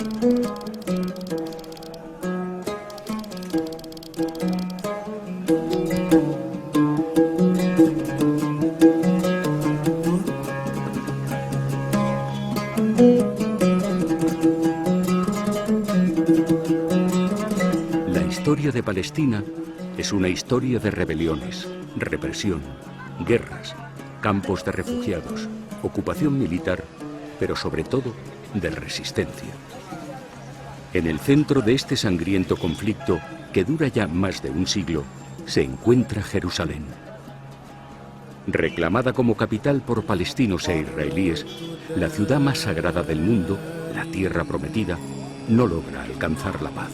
La historia de Palestina es una historia de rebeliones, represión, guerras, campos de refugiados, ocupación militar, pero sobre todo de resistencia. En el centro de este sangriento conflicto, que dura ya más de un siglo, se encuentra Jerusalén. Reclamada como capital por palestinos e israelíes, la ciudad más sagrada del mundo, la tierra prometida, no logra alcanzar la paz.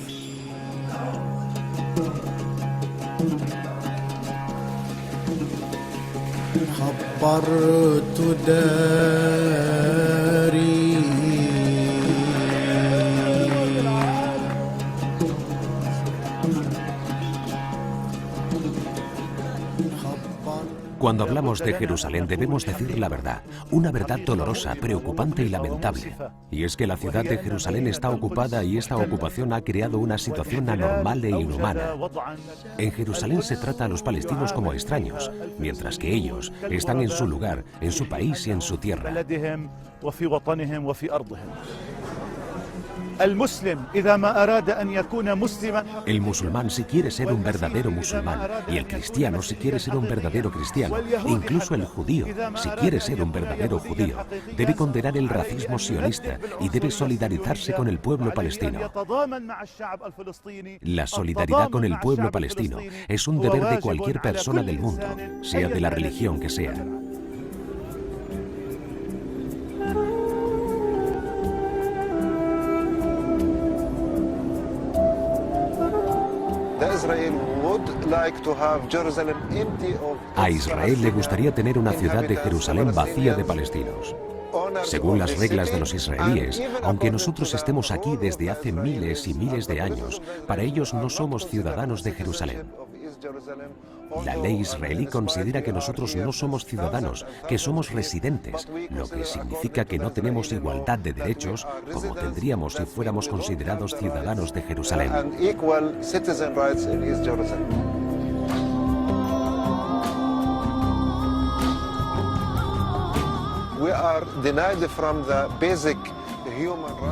Cuando hablamos de Jerusalén debemos decir la verdad, una verdad dolorosa, preocupante y lamentable. Y es que la ciudad de Jerusalén está ocupada y esta ocupación ha creado una situación anormal e inhumana. En Jerusalén se trata a los palestinos como extraños, mientras que ellos están en su lugar, en su país y en su tierra. El musulmán si quiere ser un verdadero musulmán, y el cristiano si quiere ser un verdadero cristiano, incluso el judío si quiere ser un verdadero judío, debe condenar el racismo sionista y debe solidarizarse con el pueblo palestino. La solidaridad con el pueblo palestino es un deber de cualquier persona del mundo, sea de la religión que sea. A Israel le gustaría tener una ciudad de Jerusalén vacía de palestinos. Según las reglas de los israelíes, aunque nosotros estemos aquí desde hace miles y miles de años, para ellos no somos ciudadanos de Jerusalén. La ley israelí considera que nosotros no somos ciudadanos, que somos residentes, lo que significa que no tenemos igualdad de derechos como tendríamos si fuéramos considerados ciudadanos de Jerusalén.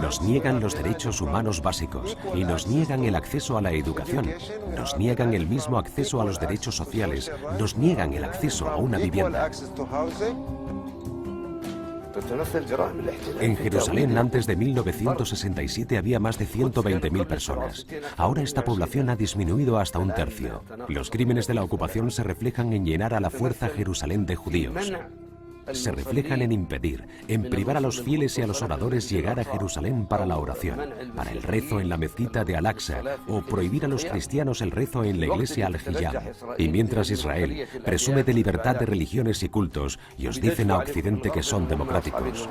Nos niegan los derechos humanos básicos y nos niegan el acceso a la educación, nos niegan el mismo acceso a los derechos sociales, nos niegan el acceso a una vivienda. En Jerusalén antes de 1967 había más de 120.000 personas. Ahora esta población ha disminuido hasta un tercio. Los crímenes de la ocupación se reflejan en llenar a la fuerza Jerusalén de judíos. Se reflejan en impedir, en privar a los fieles y a los oradores llegar a Jerusalén para la oración, para el rezo en la mezquita de Al-Aqsa, o prohibir a los cristianos el rezo en la iglesia Al-Hijab. Y mientras Israel presume de libertad de religiones y cultos, y os dicen a Occidente que son democráticos.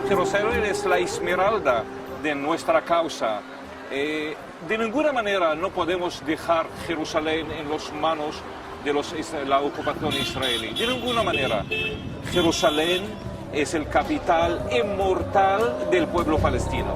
Jerusalén es la esmeralda de nuestra causa. De ninguna manera no podemos dejar Jerusalén en las manos de la ocupación israelí. De ninguna manera. Jerusalén es el capital inmortal del pueblo palestino.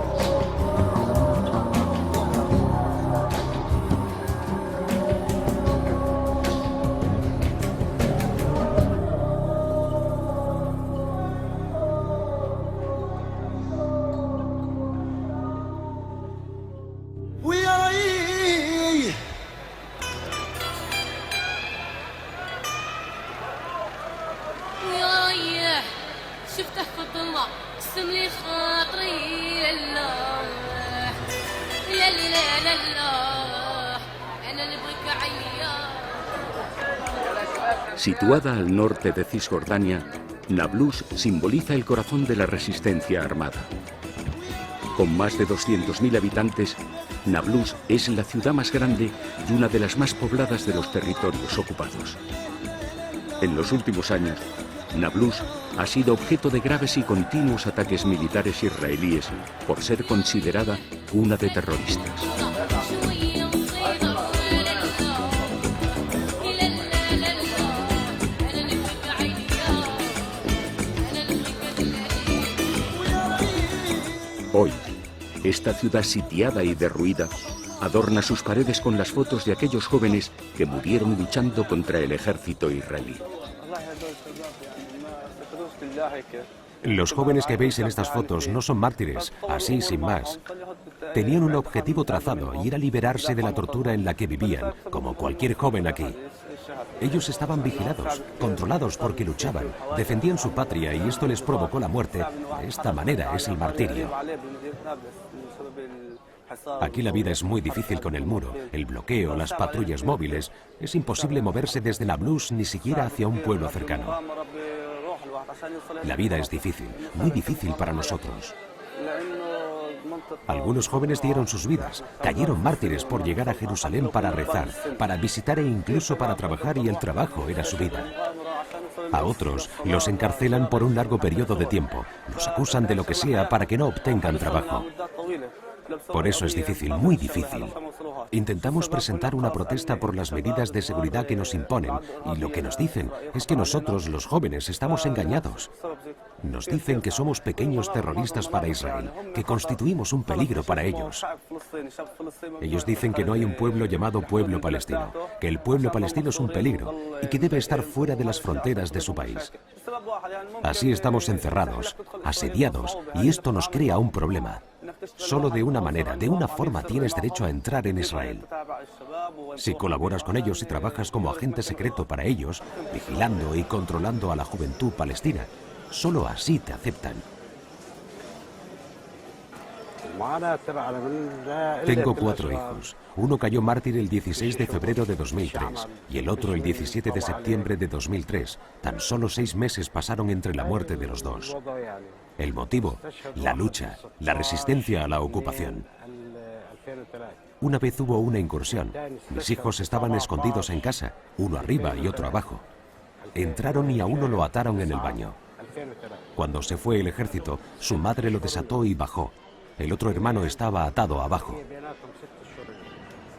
Situada al norte de Cisjordania, Nablus simboliza el corazón de la resistencia armada. Con más de 200.000 habitantes, Nablus es la ciudad más grande y una de las más pobladas de los territorios ocupados. En los últimos años, Nablus ha sido objeto de graves y continuos ataques militares israelíes por ser considerada cuna de terroristas. Esta ciudad sitiada y derruida adorna sus paredes con las fotos de aquellos jóvenes que murieron luchando contra el ejército israelí. Los jóvenes que veis en estas fotos no son mártires, así sin más. Tenían un objetivo trazado y era liberarse de la tortura en la que vivían, como cualquier joven aquí. Ellos estaban vigilados, controlados porque luchaban, defendían su patria y esto les provocó la muerte. De esta manera es el martirio. Aquí la vida es muy difícil con el muro, el bloqueo, las patrullas móviles. Es imposible moverse desde Nablus ni siquiera hacia un pueblo cercano. La vida es difícil, muy difícil para nosotros. Algunos jóvenes dieron sus vidas, cayeron mártires por llegar a Jerusalén para rezar, para visitar e incluso para trabajar, y el trabajo era su vida. A otros los encarcelan por un largo periodo de tiempo, los acusan de lo que sea para que no obtengan trabajo. Por eso es difícil, muy difícil. Intentamos presentar una protesta por las medidas de seguridad que nos imponen, y lo que nos dicen es que nosotros, los jóvenes, estamos engañados. Nos dicen que somos pequeños terroristas para Israel, que constituimos un peligro para ellos. Ellos dicen que no hay un pueblo llamado pueblo palestino, que el pueblo palestino es un peligro y que debe estar fuera de las fronteras de su país. Así estamos encerrados, asediados, y esto nos crea un problema. Solo de una manera, de una forma, tienes derecho a entrar en Israel. Si colaboras con ellos y trabajas como agente secreto para ellos, vigilando y controlando a la juventud palestina, solo así te aceptan. Tengo 4 hijos. Uno cayó mártir el 16 de febrero de 2003 y el otro el 17 de septiembre de 2003. Tan solo 6 meses pasaron entre la muerte de los dos. El motivo, la lucha, la resistencia a la ocupación. Una vez hubo una incursión. Mis hijos estaban escondidos en casa, uno arriba y otro abajo. Entraron y a uno lo ataron en el baño. Cuando se fue el ejército, su madre lo desató y bajó. El otro hermano estaba atado abajo.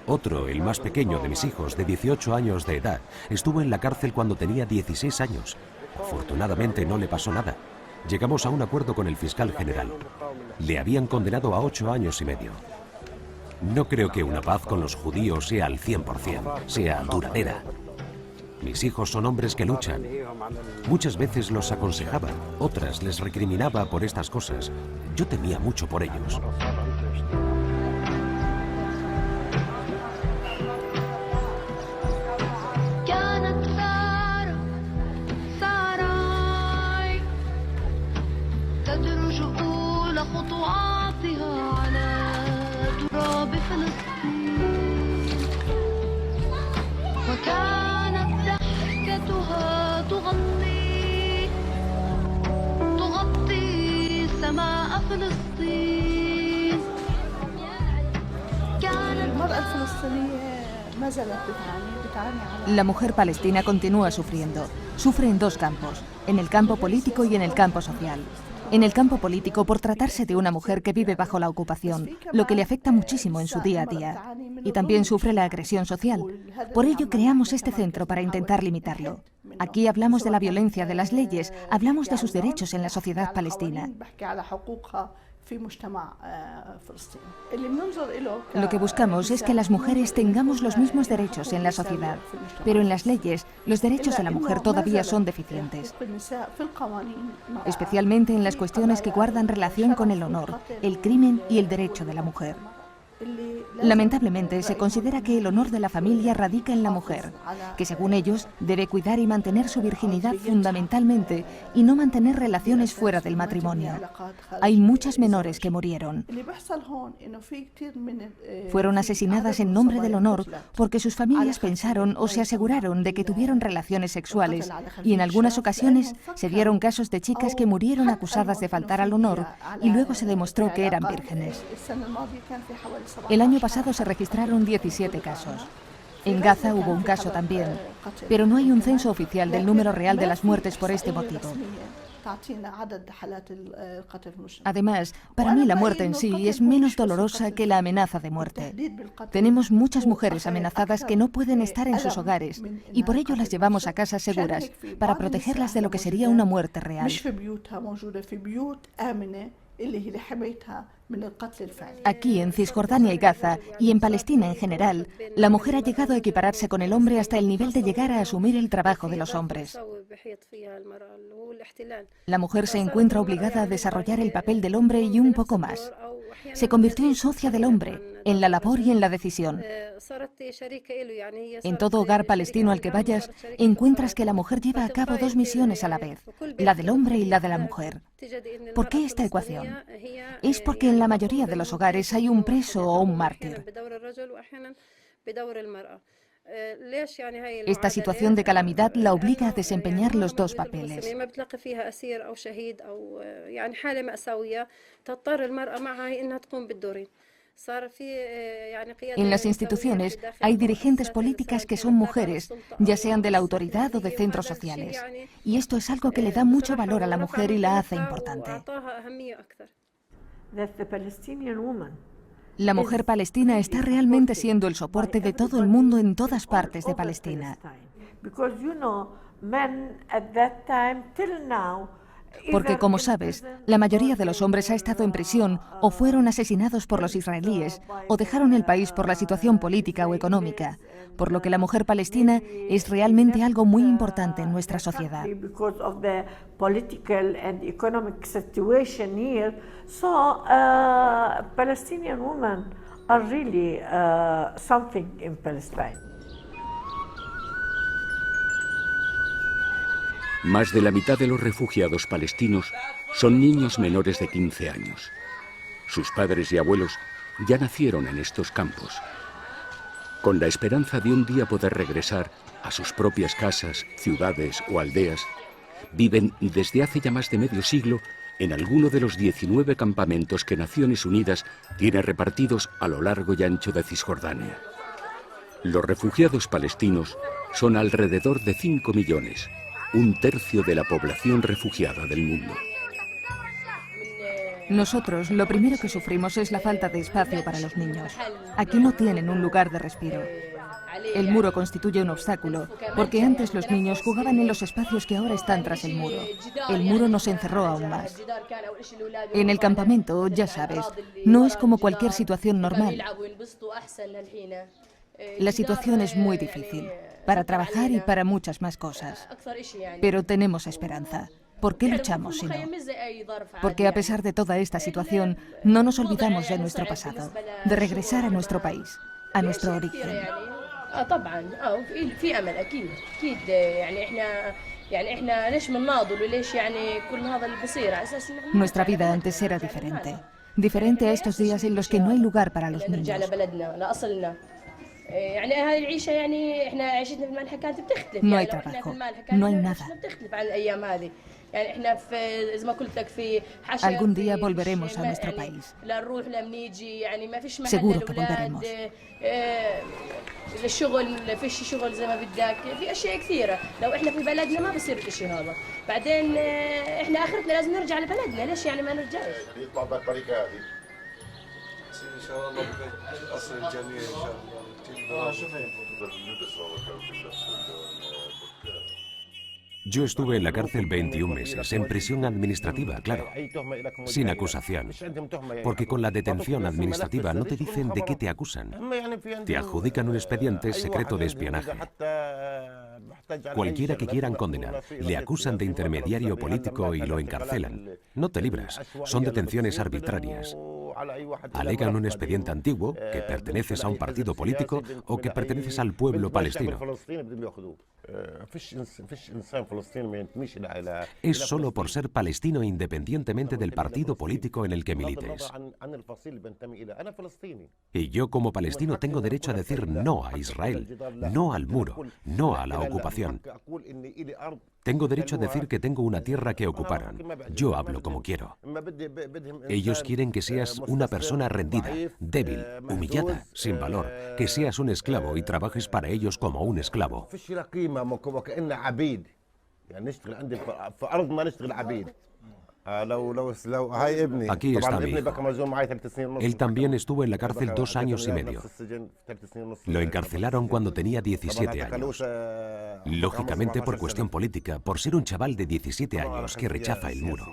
Otro, el más pequeño de mis hijos, de 18 años de edad, estuvo en la cárcel cuando tenía 16 años. Afortunadamente no le pasó nada. Llegamos a un acuerdo con el fiscal general. Le habían condenado a 8 años y medio. No creo que una paz con los judíos sea al 100%, sea duradera. Mis hijos son hombres que luchan. Muchas veces los aconsejaba, otras les recriminaba por estas cosas. Yo temía mucho por ellos. La mujer palestina continúa sufriendo. Sufre en 2 campos, en el campo político y en el campo social. En el campo político, por tratarse de una mujer que vive bajo la ocupación, lo que le afecta muchísimo en su día a día. Y también sufre la agresión social. Por ello creamos este centro para intentar limitarlo. Aquí hablamos de la violencia, de las leyes, hablamos de sus derechos en la sociedad palestina. Lo que buscamos es que las mujeres tengamos los mismos derechos en la sociedad, pero en las leyes los derechos de la mujer todavía son deficientes, especialmente en las cuestiones que guardan relación con el honor, el crimen y el derecho de la mujer. Lamentablemente, se considera que el honor de la familia radica en la mujer, que según ellos debe cuidar y mantener su virginidad fundamentalmente y no mantener relaciones fuera del matrimonio. Hay muchas menores que murieron. Fueron asesinadas en nombre del honor porque sus familias pensaron o se aseguraron de que tuvieron relaciones sexuales, y en algunas ocasiones se dieron casos de chicas que murieron acusadas de faltar al honor y luego se demostró que eran vírgenes. El año pasado se registraron 17 casos. En Gaza hubo un caso también, pero no hay un censo oficial del número real de las muertes por este motivo. Además, para mí la muerte en sí es menos dolorosa que la amenaza de muerte. Tenemos muchas mujeres amenazadas que no pueden estar en sus hogares y por ello las llevamos a casas seguras para protegerlas de lo que sería una muerte real. Aquí, en Cisjordania y Gaza, y en Palestina en general, la mujer ha llegado a equipararse con el hombre hasta el nivel de llegar a asumir el trabajo de los hombres. La mujer se encuentra obligada a desarrollar el papel del hombre y un poco más. Se convirtió en socia del hombre, en la labor y en la decisión. En todo hogar palestino al que vayas, encuentras que la mujer lleva a cabo dos misiones a la vez, la del hombre y la de la mujer. ¿Por qué esta ecuación? Es porque en la mayoría de los hogares hay un preso o un mártir. Esta situación de calamidad la obliga a desempeñar los dos papeles. En las instituciones hay dirigentes políticas que son mujeres, ya sean de la autoridad o de centros sociales. Y esto es algo que le da mucho valor a la mujer y la hace importante. La mujer palestina está realmente siendo el soporte de todo el mundo en todas partes de Palestina. Porque, como sabes, la mayoría de los hombres ha estado en prisión o fueron asesinados por los israelíes o dejaron el país por la situación política o económica, por lo que la mujer palestina es realmente algo muy importante en nuestra sociedad. Más de la mitad de los refugiados palestinos son niños menores de 15 años. Sus padres y abuelos ya nacieron en estos campos. Con la esperanza de un día poder regresar a sus propias casas, ciudades o aldeas, viven desde hace ya más de medio siglo en alguno de los 19 campamentos que Naciones Unidas tiene repartidos a lo largo y ancho de Cisjordania. Los refugiados palestinos son alrededor de 5 millones, un tercio de la población refugiada del mundo. Nosotros lo primero que sufrimos es la falta de espacio para los niños. Aquí no tienen un lugar de respiro. El muro constituye un obstáculo, porque antes los niños jugaban en los espacios que ahora están tras el muro. El muro nos encerró aún más. En el campamento, ya sabes, no es como cualquier situación normal. La situación es muy difícil, para trabajar y para muchas más cosas. Pero tenemos esperanza. ¿Por qué luchamos si no? Porque a pesar de toda esta situación, no nos olvidamos de nuestro pasado, de regresar a nuestro país, a nuestro origen. Nuestra vida antes era diferente. Diferente a estos días en los que no hay lugar para los niños. No hay trabajo, no hay nada. Algún día volveremos a nuestro país. Seguro que volveremos. Yo estuve en la cárcel 21 meses, en prisión administrativa, claro, sin acusación. Porque con la detención administrativa no te dicen de qué te acusan. Te adjudican un expediente secreto de espionaje. Cualquiera que quieran condenar, le acusan de intermediario político y lo encarcelan. No te libras, son detenciones arbitrarias. Alegan un expediente antiguo, que perteneces a un partido político o que perteneces al pueblo palestino. Es solo por ser palestino independientemente del partido político en el que milites. Y yo como palestino tengo derecho a decir no a Israel, no al muro, no a la ocupación. Tengo derecho a decir que tengo una tierra que ocuparon. Yo hablo como quiero. Ellos quieren que seas una persona rendida, débil, humillada, sin valor, que seas un esclavo y trabajes para ellos como un esclavo. Aquí está mi hijo. Él también estuvo en la cárcel 2 años y medio. Lo encarcelaron cuando tenía 17 años. Lógicamente por cuestión política, por ser un chaval de 17 años que rechaza el muro.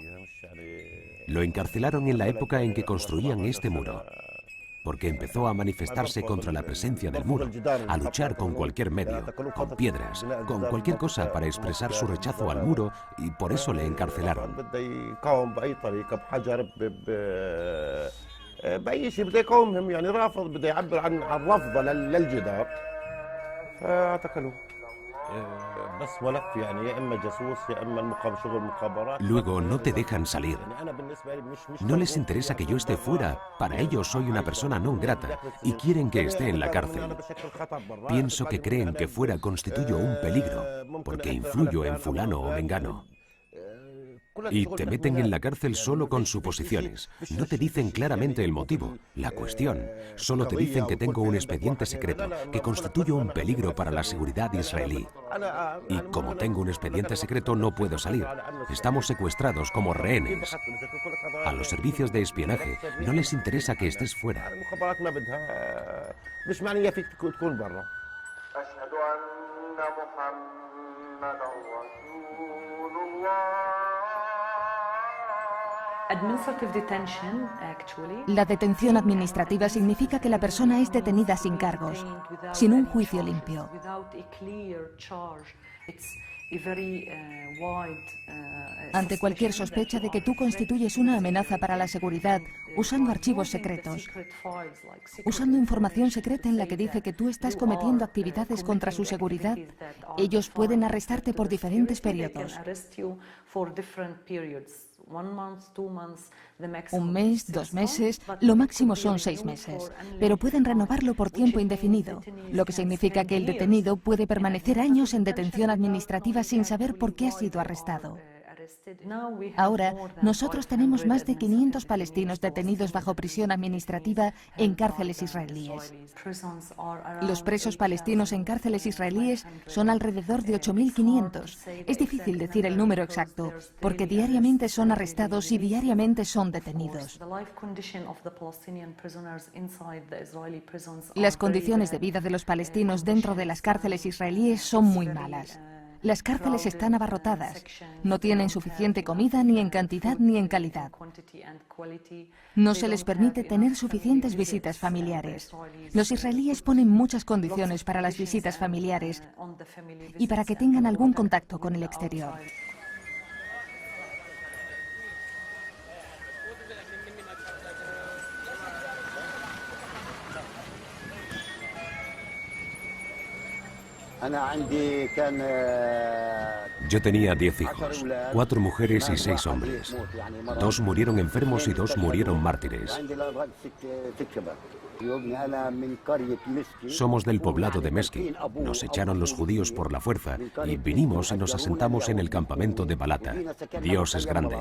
Lo encarcelaron en la época en que construían este muro, porque empezó a manifestarse contra la presencia del muro, a luchar con cualquier medio, con piedras, con cualquier cosa para expresar su rechazo al muro, y por eso le encarcelaron. Luego no te dejan salir. No les interesa que yo esté fuera. Para ellos soy una persona non grata y quieren que esté en la cárcel. Pienso que creen que fuera constituyo un peligro porque influyo en fulano o mengano. Y te meten en la cárcel solo con suposiciones. No te dicen claramente el motivo, la cuestión. Solo te dicen que tengo un expediente secreto, que constituyo un peligro para la seguridad israelí. Y como tengo un expediente secreto, no puedo salir. Estamos secuestrados como rehenes. A los servicios de espionaje no les interesa que estés fuera. La detención administrativa significa que la persona es detenida sin cargos, sin un juicio limpio. Ante cualquier sospecha de que tú constituyes una amenaza para la seguridad, usando archivos secretos, usando información secreta en la que dice que tú estás cometiendo actividades contra su seguridad, ellos pueden arrestarte por diferentes periodos. Un mes, 2 meses, lo máximo son 6 meses, pero pueden renovarlo por tiempo indefinido, lo que significa que el detenido puede permanecer años en detención administrativa sin saber por qué ha sido arrestado. Ahora, nosotros tenemos más de 500 palestinos detenidos bajo prisión administrativa en cárceles israelíes. Los presos palestinos en cárceles israelíes son alrededor de 8.500. Es difícil decir el número exacto, porque diariamente son arrestados y diariamente son detenidos. Las condiciones de vida de los palestinos dentro de las cárceles israelíes son muy malas. Las cárceles están abarrotadas, no tienen suficiente comida ni en cantidad ni en calidad. No se les permite tener suficientes visitas familiares. Los israelíes ponen muchas condiciones para las visitas familiares y para que tengan algún contacto con el exterior. Yo tenía 10 hijos, 4 mujeres y 6 hombres. 2 murieron enfermos y 2 murieron mártires. Somos del poblado de Mesqui. Nos echaron los judíos por la fuerza y vinimos y nos asentamos en el campamento de Balata. Dios es grande.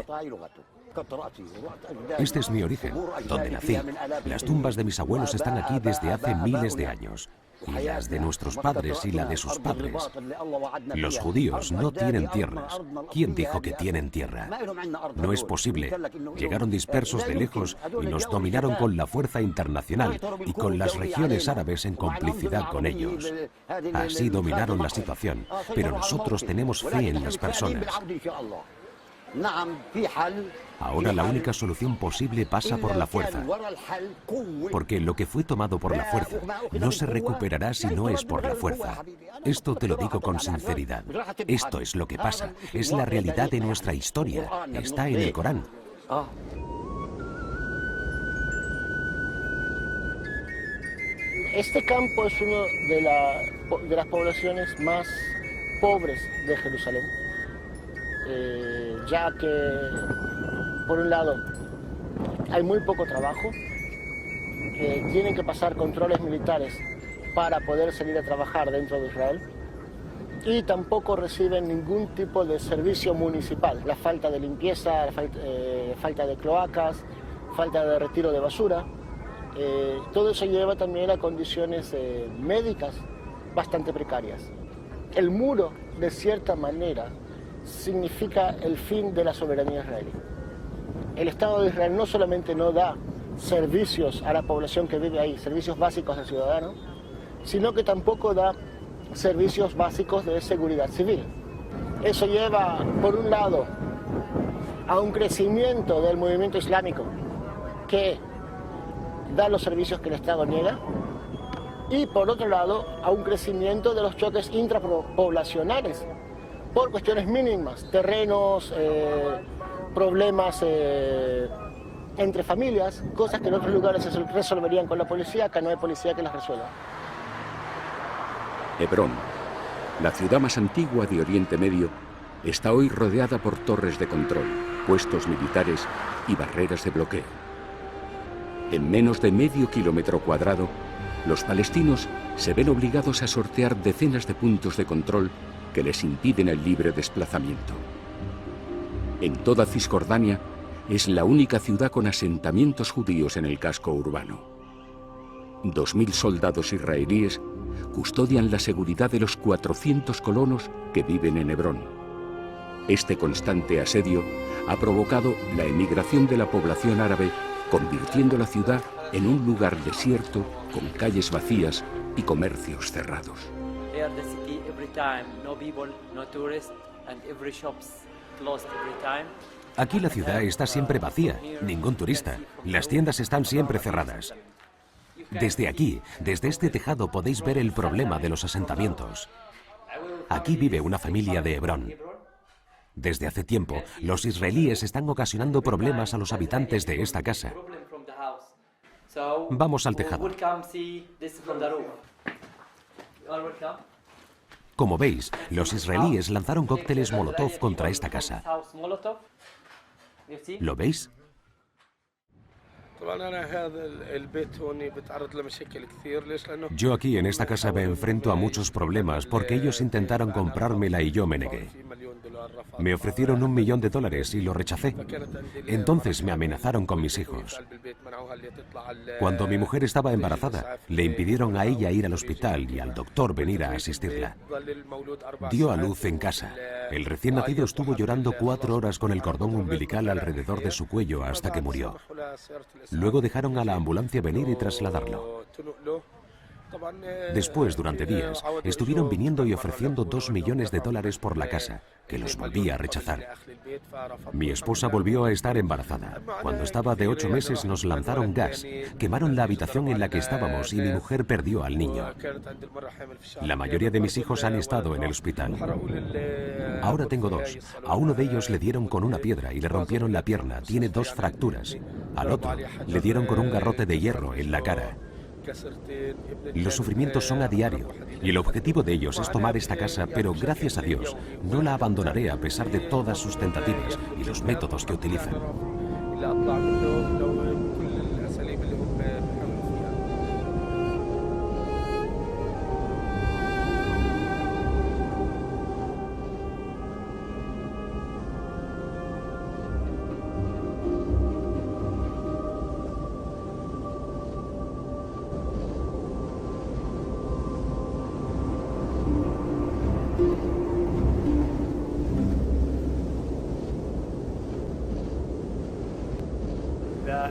Este es mi origen, donde nací. Las tumbas de mis abuelos están aquí desde hace miles de años. Y las de nuestros padres y la de sus padres. Los judíos no tienen tierras. ¿Quién dijo que tienen tierra? No es posible. Llegaron dispersos de lejos y nos dominaron con la fuerza internacional y con las regiones árabes en complicidad con ellos. Así dominaron la situación, pero nosotros tenemos fe en las personas. Ahora la única solución posible pasa por la fuerza, porque lo que fue tomado por la fuerza no se recuperará si no es por la fuerza. Esto te lo digo con sinceridad. Esto es lo que pasa, es la realidad de nuestra historia, está en el Corán. Este campo es una de las poblaciones más pobres de Jerusalén. Ya que, por un lado, hay muy poco trabajo, tienen que pasar controles militares para poder salir a trabajar dentro de Israel y tampoco reciben ningún tipo de servicio municipal. La falta de limpieza, la falta de cloacas, falta de retiro de basura, todo eso lleva también a condiciones médicas bastante precarias. El muro, de cierta manera, significa el fin de la soberanía israelí. El Estado de Israel no solamente no da servicios a la población que vive ahí, servicios básicos al ciudadano, sino que tampoco da servicios básicos de seguridad civil. Eso lleva, por un lado, a un crecimiento del movimiento islámico que da los servicios que el Estado niega, y por otro lado a un crecimiento de los choques intrapoblacionales por cuestiones mínimas, terrenos, problemas entre familias, cosas que en otros lugares se resolverían con la policía. Acá no hay policía que las resuelva. Hebrón, la ciudad más antigua de Oriente Medio, está hoy rodeada por torres de control, puestos militares y barreras de bloqueo. En menos de medio kilómetro cuadrado, los palestinos se ven obligados a sortear decenas de puntos de control que les impiden el libre desplazamiento. En toda Cisjordania, es la única ciudad con asentamientos judíos en el casco urbano. 2000 soldados israelíes custodian la seguridad de los 400 colonos que viven en Hebrón. Este constante asedio ha provocado la emigración de la población árabe, convirtiendo la ciudad en un lugar desierto, con calles vacías y comercios cerrados. Aquí la ciudad está siempre vacía, ningún turista. Las tiendas están siempre cerradas. Desde aquí, desde este tejado, podéis ver el problema de los asentamientos. Aquí vive una familia de Hebrón. Desde hace tiempo, los israelíes están ocasionando problemas a los habitantes de esta casa. Vamos al tejado. Como veis, los israelíes lanzaron cócteles Molotov contra esta casa. ¿Lo veis? Yo aquí en esta casa me enfrento a muchos problemas porque ellos intentaron comprármela y yo me negué. Me ofrecieron $1 millón y lo rechacé. Entonces me amenazaron con mis hijos. Cuando mi mujer estaba embarazada, le impidieron a ella ir al hospital y al doctor venir a asistirla. Dio a luz en casa. El recién nacido estuvo llorando 4 horas con el cordón umbilical alrededor de su cuello hasta que murió. Luego dejaron a la ambulancia venir y trasladarlo. Después, durante días, estuvieron viniendo y ofreciendo $2 millones por la casa, que los volví a rechazar. Mi esposa volvió a estar embarazada. Cuando estaba de 8 meses nos lanzaron gas, quemaron la habitación en la que estábamos y mi mujer perdió al niño. La mayoría de mis hijos han estado en el hospital. Ahora tengo 2. A uno de ellos le dieron con una piedra y le rompieron la pierna, tiene 2 fracturas. Al otro le dieron con un garrote de hierro en la cara. Los sufrimientos son a diario y el objetivo de ellos es tomar esta casa, pero gracias a Dios no la abandonaré a pesar de todas sus tentativas y los métodos que utilizan.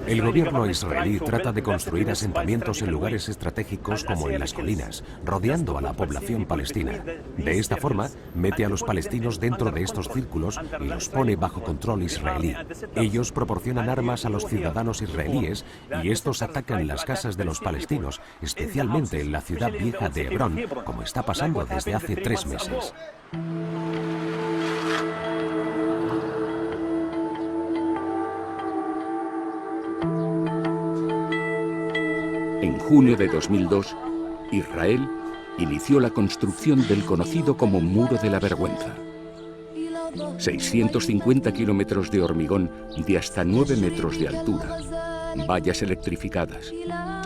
El gobierno israelí trata de construir asentamientos en lugares estratégicos como en las colinas, rodeando a la población palestina. De esta forma, mete a los palestinos dentro de estos círculos y los pone bajo control israelí. Ellos proporcionan armas a los ciudadanos israelíes y estos atacan las casas de los palestinos, especialmente en la ciudad vieja de Hebrón, como está pasando desde hace 3 meses. En junio de 2002, Israel inició la construcción del conocido como Muro de la Vergüenza. 650 kilómetros de hormigón de hasta 9 metros de altura, vallas electrificadas,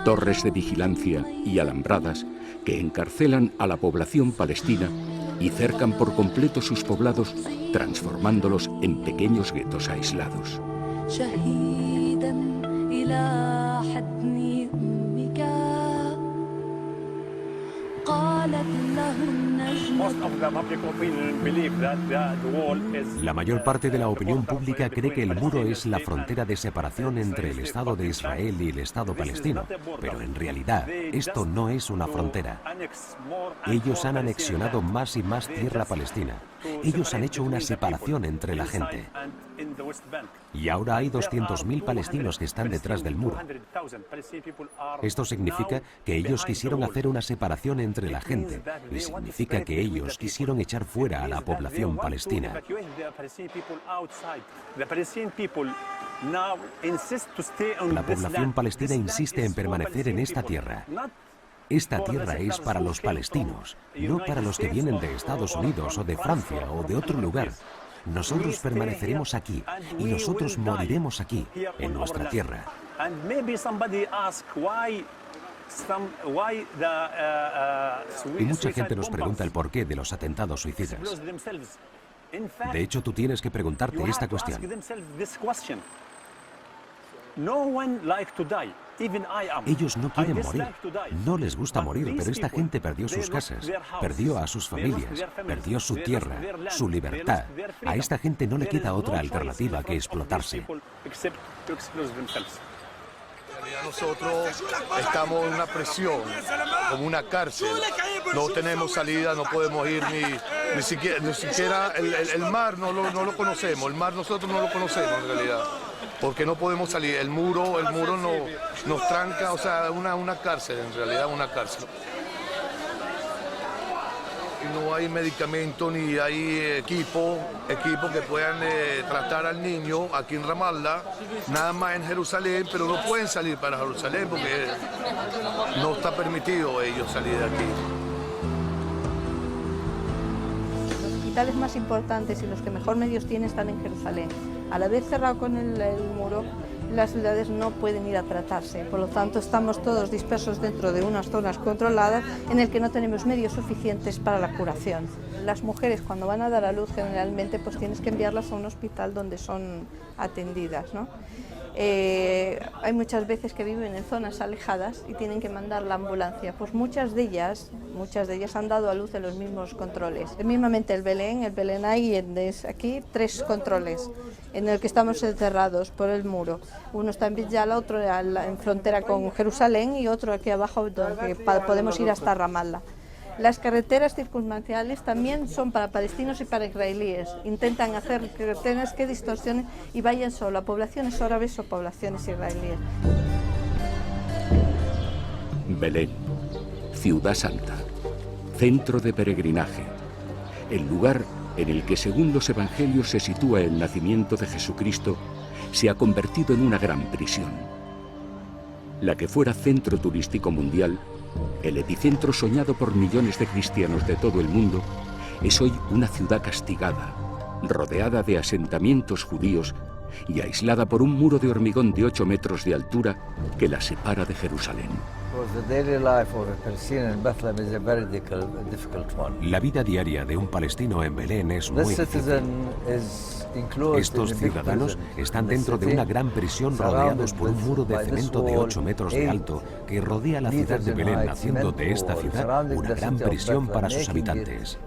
torres de vigilancia y alambradas que encarcelan a la población palestina y cercan por completo sus poblados, transformándolos en pequeños guetos aislados. La mayor parte de la opinión pública cree que el muro es la frontera de separación entre el Estado de Israel y el Estado palestino, pero en realidad esto no es una frontera. Ellos han anexionado más y más tierra palestina. Ellos han hecho una separación entre la gente. Y ahora hay 200.000 palestinos que están detrás del muro. Esto significa que ellos quisieron hacer una separación entre la gente y significa que ellos quisieron echar fuera a la población palestina. La población palestina insiste en permanecer en esta tierra. Esta tierra es para los palestinos, no para los que vienen de Estados Unidos o de Francia o de otro lugar. Nosotros permaneceremos aquí y nosotros moriremos aquí, en nuestra tierra. Y mucha gente nos pregunta el porqué de los atentados suicidas. De hecho, tú tienes que preguntarte esta cuestión. Ellos no quieren morir, no les gusta morir, pero esta gente perdió sus casas, perdió a sus familias, perdió su tierra, su libertad. A esta gente no le queda otra alternativa que explotarse. Nosotros estamos en una prisión, como una cárcel. No tenemos salida, no podemos ir ni siquiera el mar no lo conocemos. El mar nosotros no lo conocemos en realidad, porque no podemos salir. El muro nos tranca, o sea, una cárcel, en realidad una cárcel. No hay medicamento ni hay equipo que puedan tratar al niño aquí en Ramallah, nada más en Jerusalén, pero no pueden salir para Jerusalén porque no está permitido ellos salir de aquí. Los hospitales más importantes y los que mejor medios tienen están en Jerusalén. Al haber cerrado con el muro, las ciudades no pueden ir a tratarse, por lo tanto estamos todos dispersos dentro de unas zonas controladas en el que no tenemos medios suficientes para la curación. Las mujeres cuando van a dar a luz generalmente pues tienes que enviarlas a un hospital donde son atendidas, ¿no? Hay muchas veces que viven en zonas alejadas y tienen que mandar la ambulancia, pues muchas de ellas han dado a luz en los mismos controles. Mismamente el Belén hay aquí 3 controles en el que estamos encerrados por el muro. Uno está en Villala, otro en frontera con Jerusalén y otro aquí abajo donde podemos ir hasta Ramallah. Las carreteras circunstanciales también son para palestinos y para israelíes. Intentan hacer carreteras que distorsionen y vayan solo a poblaciones árabes o poblaciones israelíes. Belén, ciudad santa, centro de peregrinaje, el lugar en el que según los evangelios se sitúa el nacimiento de Jesucristo, se ha convertido en una gran prisión. La que fuera centro turístico mundial, el epicentro soñado por millones de cristianos de todo el mundo, es hoy una ciudad castigada, rodeada de asentamientos judíos y aislada por un muro de hormigón de 8 metros de altura que la separa de Jerusalén. La vida diaria de un palestino en Belén es muy difícil. Estos ciudadanos están dentro de una gran prisión rodeados por un muro de cemento de 8 metros de alto que rodea la ciudad de Belén, haciendo de esta ciudad una gran prisión para sus habitantes.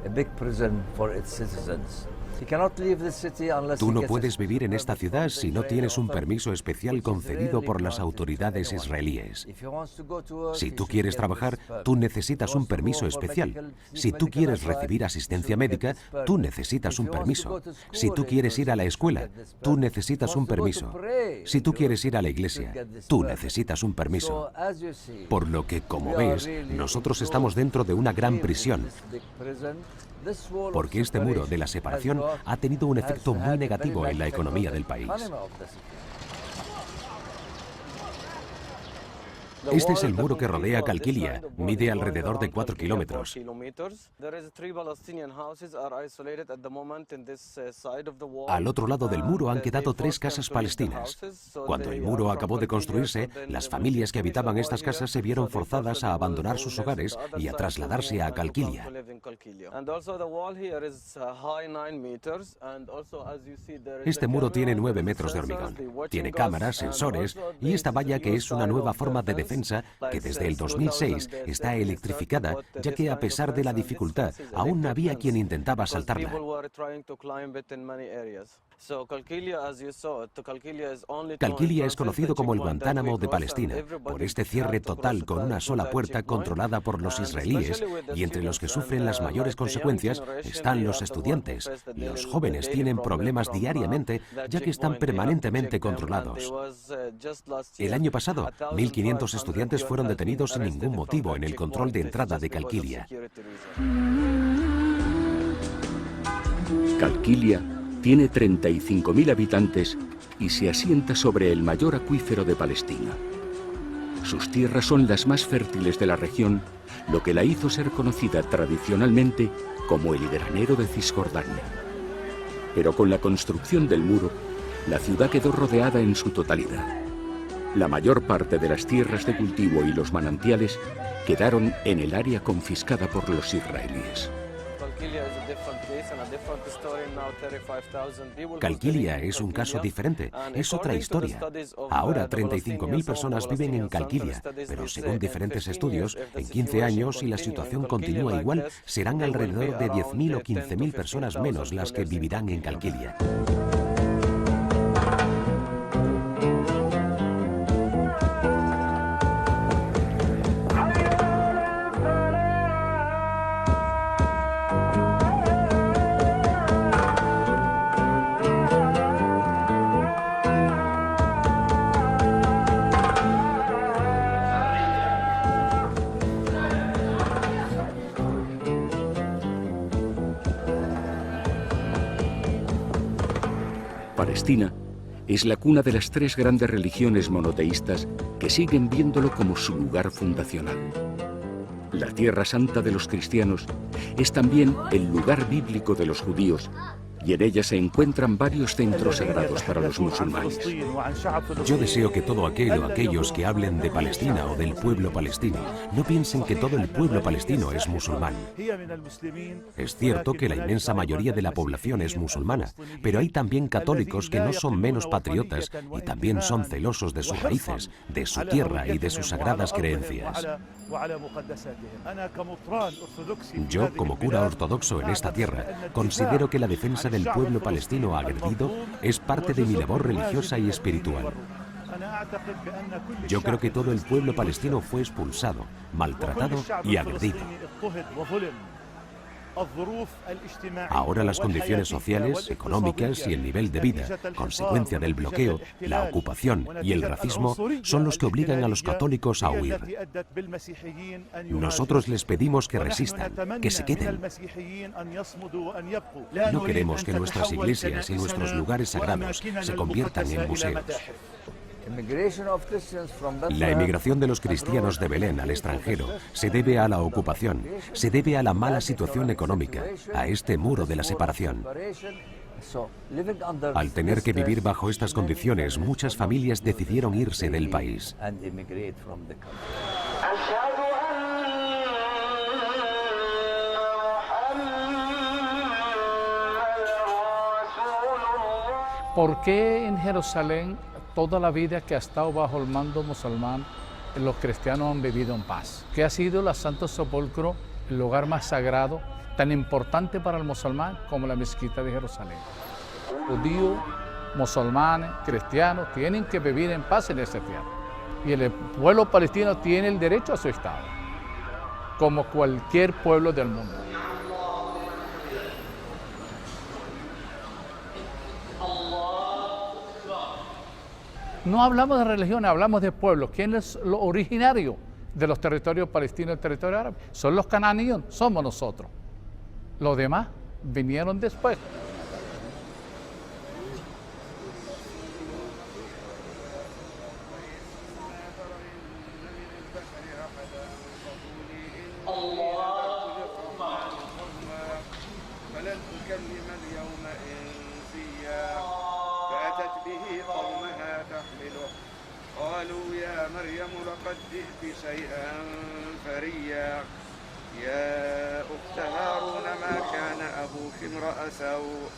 Tú no puedes vivir en esta ciudad si no tienes un permiso especial concedido por las autoridades israelíes. Si tú quieres trabajar, tú necesitas un permiso especial. Si tú quieres recibir asistencia médica, tú necesitas un permiso. Si tú quieres ir a la escuela, tú necesitas un permiso. Si tú quieres ir a la iglesia, tú necesitas un permiso. Por lo que, como ves, nosotros estamos dentro de una gran prisión. Porque este muro de la separación ha tenido un efecto muy negativo en la economía del país. Este es el muro que rodea Calquilia, mide alrededor de 4 kilómetros. Al otro lado del muro han quedado 3 casas palestinas. Cuando el muro acabó de construirse, las familias que habitaban estas casas se vieron forzadas a abandonar sus hogares y a trasladarse a Calquilia. Este muro tiene 9 metros de hormigón. Tiene cámaras, sensores y esta valla que es una nueva forma de defensa que desde el 2006 está electrificada, ya que a pesar de la dificultad, aún había quien intentaba saltarla. Qalqilia es conocido como el Guantánamo de Palestina, por este cierre total con una sola puerta controlada por los israelíes, y entre los que sufren las mayores consecuencias están los estudiantes. Los jóvenes tienen problemas diariamente, ya que están permanentemente controlados. El año pasado, 1.500 estudiantes fueron detenidos sin ningún motivo en el control de entrada de Qalqilia. Qalqilia tiene 35.000 habitantes y se asienta sobre el mayor acuífero de Palestina. Sus tierras son las más fértiles de la región, lo que la hizo ser conocida tradicionalmente como el granero de Cisjordania. Pero con la construcción del muro, la ciudad quedó rodeada en su totalidad. La mayor parte de las tierras de cultivo y los manantiales quedaron en el área confiscada por los israelíes. Qalqilia es un caso diferente, es otra historia. Ahora 35.000 personas viven en Qalqilia, pero según diferentes estudios, en 15 años, si la situación continúa igual, serán alrededor de 10.000 o 15.000 personas menos las que vivirán en Qalqilia. Palestina es la cuna de las tres grandes religiones monoteístas que siguen viéndolo como su lugar fundacional. La Tierra Santa de los cristianos es también el lugar bíblico de los judíos, y en ella se encuentran varios centros sagrados para los musulmanes. Yo deseo que todo aquello, aquellos que hablen de Palestina o del pueblo palestino, no piensen que todo el pueblo palestino es musulmán. Es cierto que la inmensa mayoría de la población es musulmana, pero hay también católicos que no son menos patriotas y también son celosos de sus raíces, de su tierra y de sus sagradas creencias. Yo, como cura ortodoxo en esta tierra, considero que la defensa del pueblo palestino agredido es parte de mi labor religiosa y espiritual. Yo creo que todo el pueblo palestino fue expulsado, maltratado y agredido. Ahora las condiciones sociales, económicas y el nivel de vida, consecuencia del bloqueo, la ocupación y el racismo, son los que obligan a los católicos a huir. Nosotros les pedimos que resistan, que se queden. No queremos que nuestras iglesias y nuestros lugares sagrados se conviertan en museos. La emigración de los cristianos de Belén al extranjero se debe a la ocupación, se debe a la mala situación económica, a este muro de la separación. Al tener que vivir bajo estas condiciones, muchas familias decidieron irse del país. ¿Por qué en Jerusalén toda la vida que ha estado bajo el mando musulmán los cristianos han vivido en paz? ¿Qué ha sido el Santo Sepulcro, el lugar más sagrado, tan importante para el musulmán como la mezquita de Jerusalén? Judíos, musulmanes, cristianos tienen que vivir en paz en esta tierra. Y el pueblo palestino tiene el derecho a su Estado, como cualquier pueblo del mundo. No hablamos de religión, hablamos de pueblo. ¿Quién es lo originario de los territorios palestinos y el territorio árabe? Son los cananeos, somos nosotros. Los demás vinieron después. قالوا يا مريم لقد جئت شيئا فريا يا أخت هارون ما كان أبوك امرأ سوء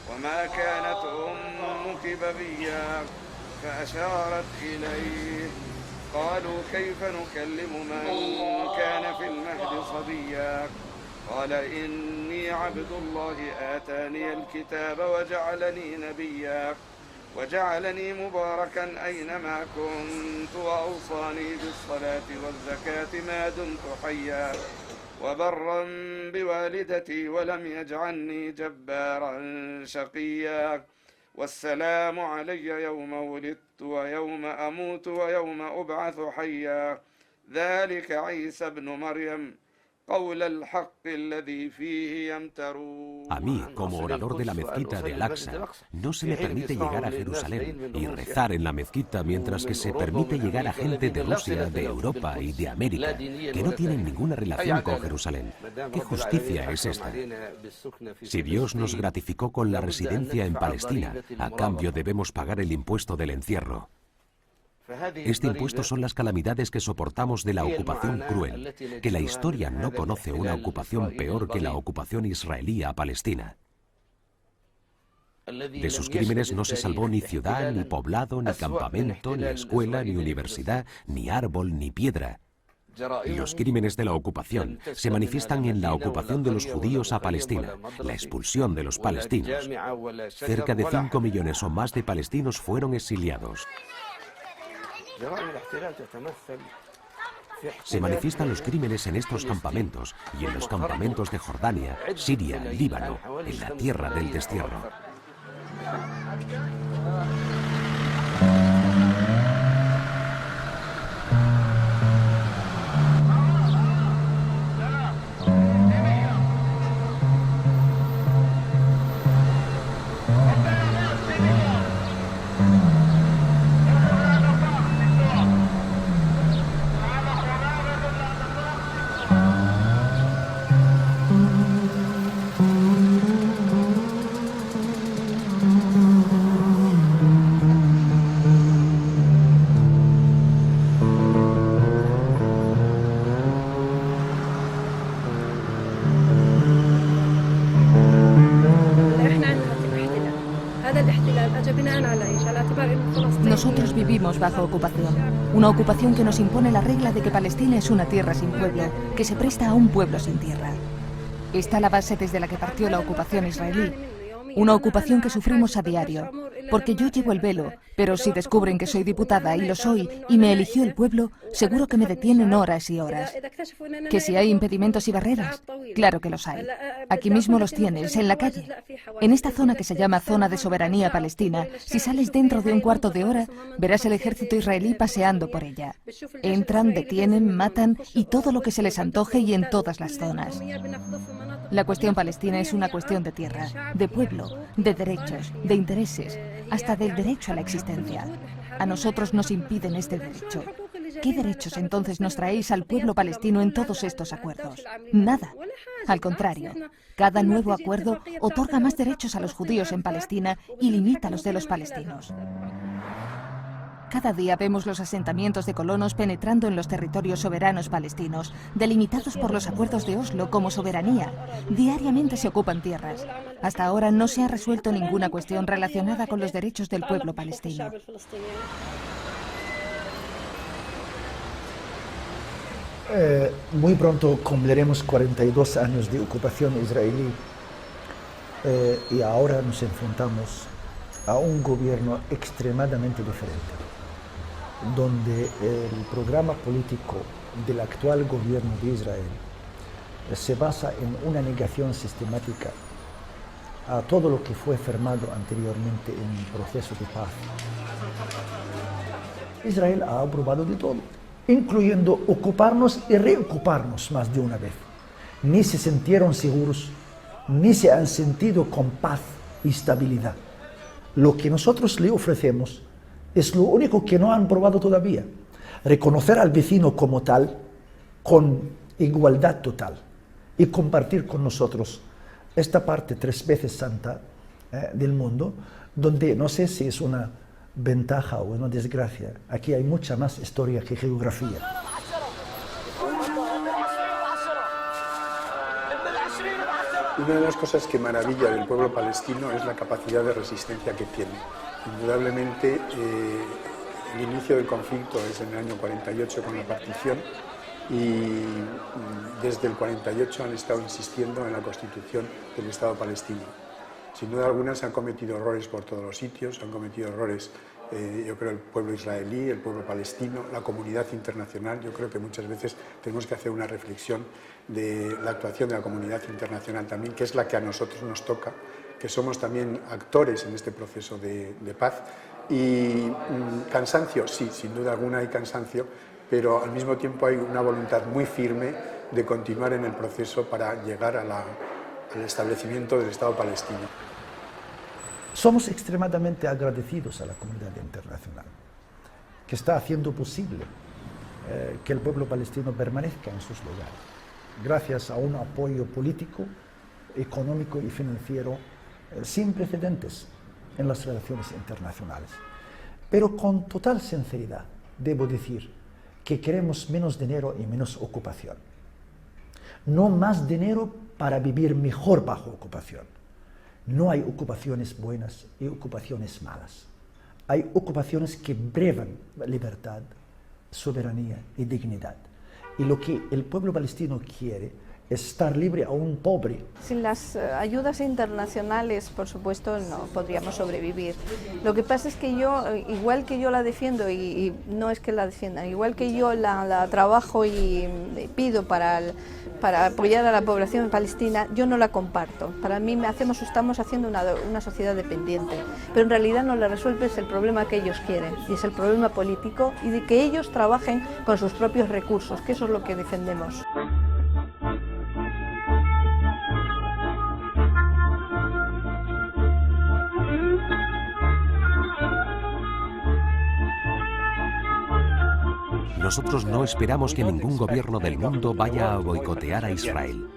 وما كانت أمك بغيا فأشارت إليه قالوا كيف نكلم من كان في المهد صبيا قال إني عبد الله آتاني الكتاب وجعلني نبيا وجعلني مباركا أينما كنت وأوصاني بالصلاة والزكاة ما دمت حيا وبرا بوالدتي ولم يجعلني جبارا شقيا والسلام علي يوم ولدت ويوم أموت ويوم أبعث حيا ذلك عيسى ابن مريم قول الحق الذي فيه يمترون. A mí, como orador de la mezquita de Al-Aqsa, no se me permite llegar a Jerusalén y rezar en la mezquita, mientras que se permite llegar a gente de Rusia, de Europa y de América que no tienen ninguna relación con Jerusalén. ¿Qué justicia es esta? Si Dios nos gratificó con la residencia en Palestina, a cambio debemos pagar el impuesto del encierro. Este impuesto son las calamidades que soportamos de la ocupación cruel, que la historia no conoce una ocupación peor que la ocupación israelí a Palestina. De sus crímenes no se salvó ni ciudad, ni poblado, ni campamento, ni escuela, ni universidad, ni árbol, ni piedra. Los crímenes de la ocupación se manifiestan en la ocupación de los judíos a Palestina, la expulsión de los palestinos. Cerca de 5 millones o más de palestinos fueron exiliados. Se manifiestan los crímenes en estos campamentos y en los campamentos de Jordania, Siria, Líbano, en la tierra del destierro. Nosotros vivimos bajo ocupación, una ocupación que nos impone la regla de que Palestina es una tierra sin pueblo, que se presta a un pueblo sin tierra. Está la base desde la que partió la ocupación israelí, una ocupación que sufrimos a diario, porque yo llevo el velo, pero si descubren que soy diputada, y lo soy, y me eligió el pueblo, seguro que me detienen horas y horas. ¿Que si hay impedimentos y barreras? Claro que los hay. Aquí mismo los tienes, en la calle. En esta zona que se llama Zona de Soberanía Palestina, si sales dentro de un cuarto de hora, verás el ejército israelí paseando por ella. Entran, detienen, matan, y todo lo que se les antoje y en todas las zonas. La cuestión palestina es una cuestión de tierra, de pueblo, de derechos, de intereses, hasta del derecho a la existencia. A nosotros nos impiden este derecho. ¿Qué derechos entonces nos traéis al pueblo palestino en todos estos acuerdos? Nada. Al contrario, cada nuevo acuerdo otorga más derechos a los judíos en Palestina y limita los de los palestinos. Cada día vemos los asentamientos de colonos penetrando en los territorios soberanos palestinos, delimitados por los acuerdos de Oslo como soberanía. Diariamente se ocupan tierras. Hasta ahora no se ha resuelto ninguna cuestión relacionada con los derechos del pueblo palestino. Muy pronto cumpliremos 42 años de ocupación israelí y ahora nos enfrentamos a un gobierno extremadamente diferente, donde el programa político del actual gobierno de Israel se basa en una negación sistemática a todo lo que fue firmado anteriormente en el proceso de paz. Israel ha aprobado de todo, incluyendo ocuparnos y reocuparnos más de una vez. Ni se sintieron seguros, ni se han sentido con paz y estabilidad. Lo que nosotros le ofrecemos es lo único que no han probado todavía. Reconocer al vecino como tal, con igualdad total, y compartir con nosotros esta parte 3 veces santa del mundo, donde no sé si es una ventaja o una desgracia. Aquí hay mucha más historia que geografía. Una de las cosas que maravilla del pueblo palestino es la capacidad de resistencia que tiene. Indudablemente, el inicio del conflicto es en el año 48 con la partición y desde el 48 han estado insistiendo en la constitución del Estado palestino. Sin duda alguna se han cometido errores por todos los sitios, se han cometido errores, yo creo, el pueblo israelí, el pueblo palestino, la comunidad internacional. Yo creo que muchas veces tenemos que hacer una reflexión de la actuación de la comunidad internacional también, que es la que a nosotros nos toca, que somos también actores en este proceso de paz. Y cansancio, sí, sin duda alguna hay cansancio, pero al mismo tiempo hay una voluntad muy firme de continuar en el proceso para llegar al establecimiento del Estado palestino. Somos extremadamente agradecidos a la comunidad internacional, que está haciendo posible que el pueblo palestino permanezca en sus lugares, gracias a un apoyo político, económico y financiero sin precedentes en las relaciones internacionales. Pero con total sinceridad debo decir que queremos menos dinero y menos ocupación. No más dinero para vivir mejor bajo ocupación. No hay ocupaciones buenas y ocupaciones malas. Hay ocupaciones que brevan libertad, soberanía y dignidad. Y lo que el pueblo palestino quiere es estar libre aún pobre. Sin las ayudas internacionales, por supuesto, no podríamos sobrevivir. Lo que pasa es que yo, igual que yo la defiendo, y no es que la defienda, igual que yo la trabajo y pido para apoyar a la población palestina, yo no la comparto. Para mí estamos haciendo una sociedad dependiente, pero en realidad no le resuelves el problema que ellos quieren, y es el problema político, y de que ellos trabajen con sus propios recursos, que eso es lo que defendemos. Nosotros no esperamos que ningún gobierno del mundo vaya a boicotear a Israel.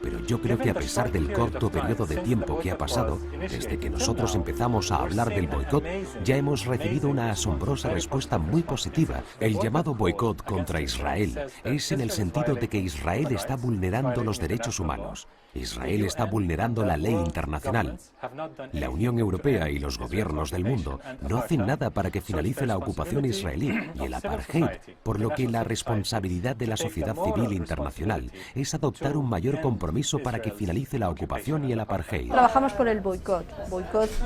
Pero yo creo que a pesar del corto periodo de tiempo que ha pasado, desde que nosotros empezamos a hablar del boicot, ya hemos recibido una asombrosa respuesta muy positiva. El llamado boicot contra Israel es en el sentido de que Israel está vulnerando los derechos humanos. Israel está vulnerando la ley internacional. La Unión Europea y los gobiernos del mundo no hacen nada para que finalice la ocupación israelí y el apartheid, por lo que la responsabilidad de la sociedad civil internacional es adoptar un mayor compromiso para que finalice la ocupación y el apartheid. Trabajamos por el boicot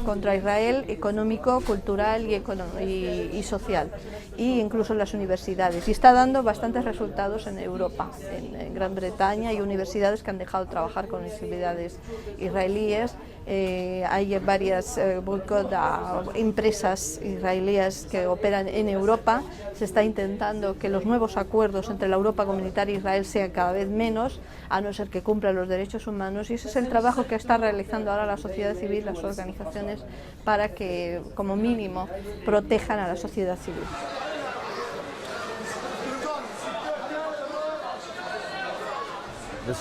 contra Israel, económico, cultural y social, e incluso en las universidades. Y está dando bastantes resultados en Europa. En Gran Bretaña hay universidades que han dejado de trabajar con universidades israelíes. Hay varias boicot a empresas israelíes que operan en Europa. Se está intentando que los nuevos acuerdos entre la Europa comunitaria e Israel sean cada vez menos, a no ser que cumplan los derechos humanos, y ese es el trabajo que está realizando ahora la sociedad civil, las organizaciones, para que, como mínimo, protejan a la sociedad civil. La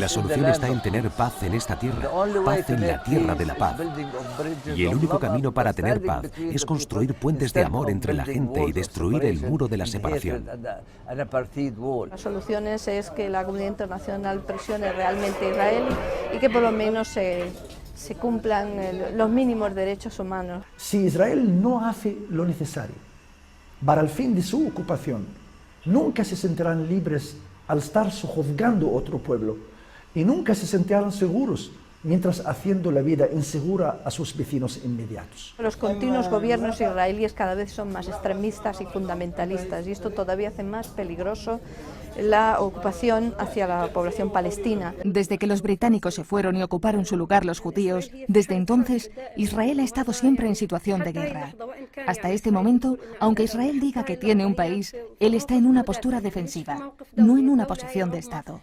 solución está en tener paz en esta tierra, paz en la tierra de la paz. Y el único camino para tener paz es construir puentes de amor entre la gente y destruir el muro de la separación. Las soluciones es que la comunidad internacional presione realmente a Israel y que por lo menos se cumplan los mínimos derechos humanos. Si Israel no hace lo necesario para el fin de su ocupación, nunca se sentirán libres al estar sojuzgando otro pueblo, y nunca se sentirán seguros mientras haciendo la vida insegura a sus vecinos inmediatos. Los continuos gobiernos israelíes cada vez son más extremistas y fundamentalistas, y esto todavía hace más peligroso la ocupación hacia la población palestina. Desde que los británicos se fueron y ocuparon su lugar los judíos, desde entonces Israel ha estado siempre en situación de guerra. Hasta este momento, aunque Israel diga que tiene un país, él está en una postura defensiva, no en una posición de Estado.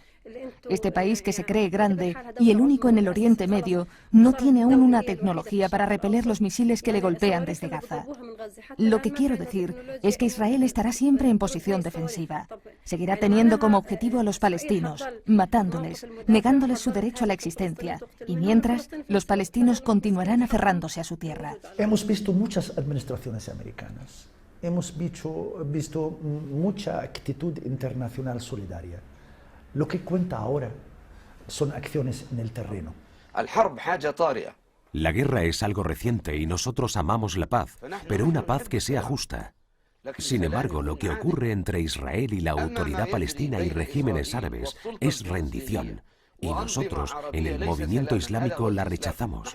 Este país, que se cree grande y el único en el Oriente Medio, no tiene aún una tecnología para repeler los misiles que le golpean desde Gaza. Lo que quiero decir es que Israel estará siempre en posición defensiva. Seguirá teniendo como objetivo a los palestinos, matándoles, negándoles su derecho a la existencia, y mientras, los palestinos continuarán aferrándose a su tierra. Hemos visto muchas administraciones americanas, hemos visto mucha actitud internacional solidaria. Lo que cuenta ahora son acciones en el terreno. La guerra es algo reciente y nosotros amamos la paz, pero una paz que sea justa. Sin embargo, lo que ocurre entre Israel y la autoridad palestina y regímenes árabes es rendición. Y nosotros, en el movimiento islámico, la rechazamos.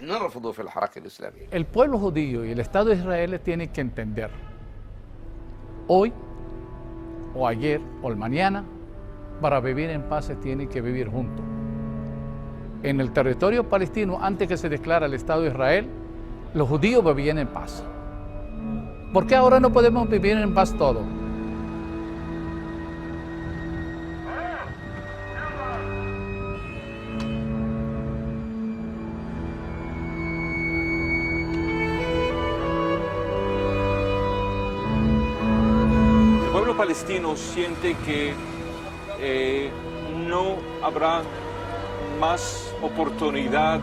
El pueblo judío y el Estado de Israel tienen que entender, hoy, o ayer, o el mañana, para vivir en paz se tienen que vivir juntos. En el territorio palestino, antes que se declara el Estado de Israel, los judíos vivían en paz. ¿Por qué ahora no podemos vivir en paz todos? El pueblo palestino siente que no habrá más oportunidad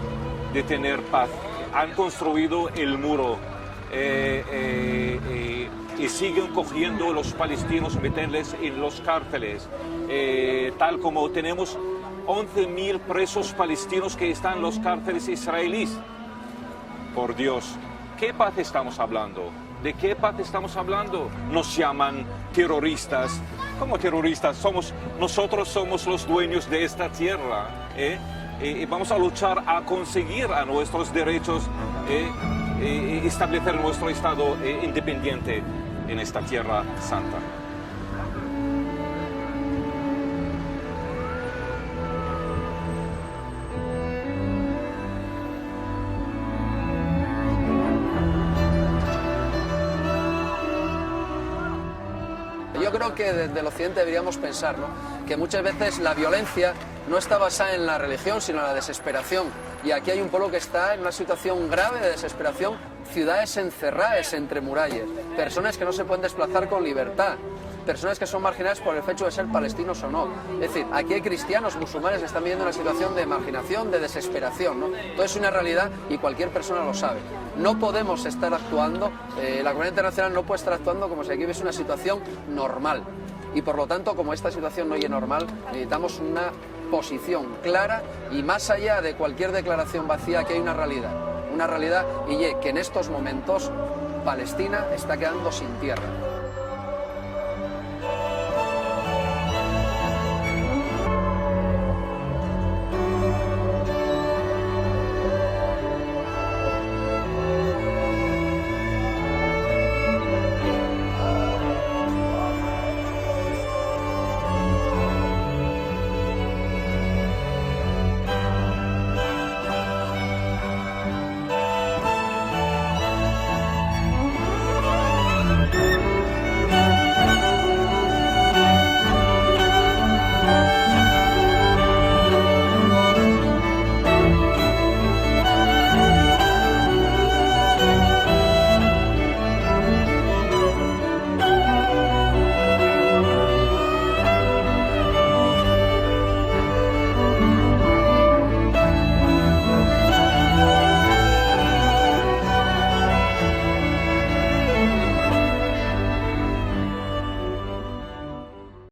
de tener paz. Han construido el muro y siguen cogiendo a los palestinos y meterles en los cárceles, tal como tenemos 11.000 presos palestinos que están en los cárceles israelíes. Por Dios, ¿qué paz estamos hablando? ¿De qué paz estamos hablando? Nos llaman terroristas. ¿Cómo terroristas? Nosotros somos los dueños de esta tierra. Y vamos a luchar a conseguir a nuestros derechos, establecer nuestro Estado independiente en esta tierra santa. Yo creo que desde el occidente deberíamos pensar, ¿no?, que muchas veces la violencia no está basada en la religión, sino en la desesperación. Y aquí hay un pueblo que está en una situación grave de desesperación, ciudades encerradas entre murallas, personas que no se pueden desplazar con libertad, personas que son marginadas por el hecho de ser palestinos o no. Es decir, aquí hay cristianos, musulmanes que están viviendo una situación de marginación, de desesperación, ¿no? Todo es una realidad y cualquier persona lo sabe. No podemos estar actuando, la comunidad internacional no puede estar actuando como si aquí hubiese una situación normal. Y por lo tanto, como esta situación no es normal, necesitamos una posición clara y más allá de cualquier declaración vacía, que hay una realidad y que en estos momentos Palestina está quedando sin tierra.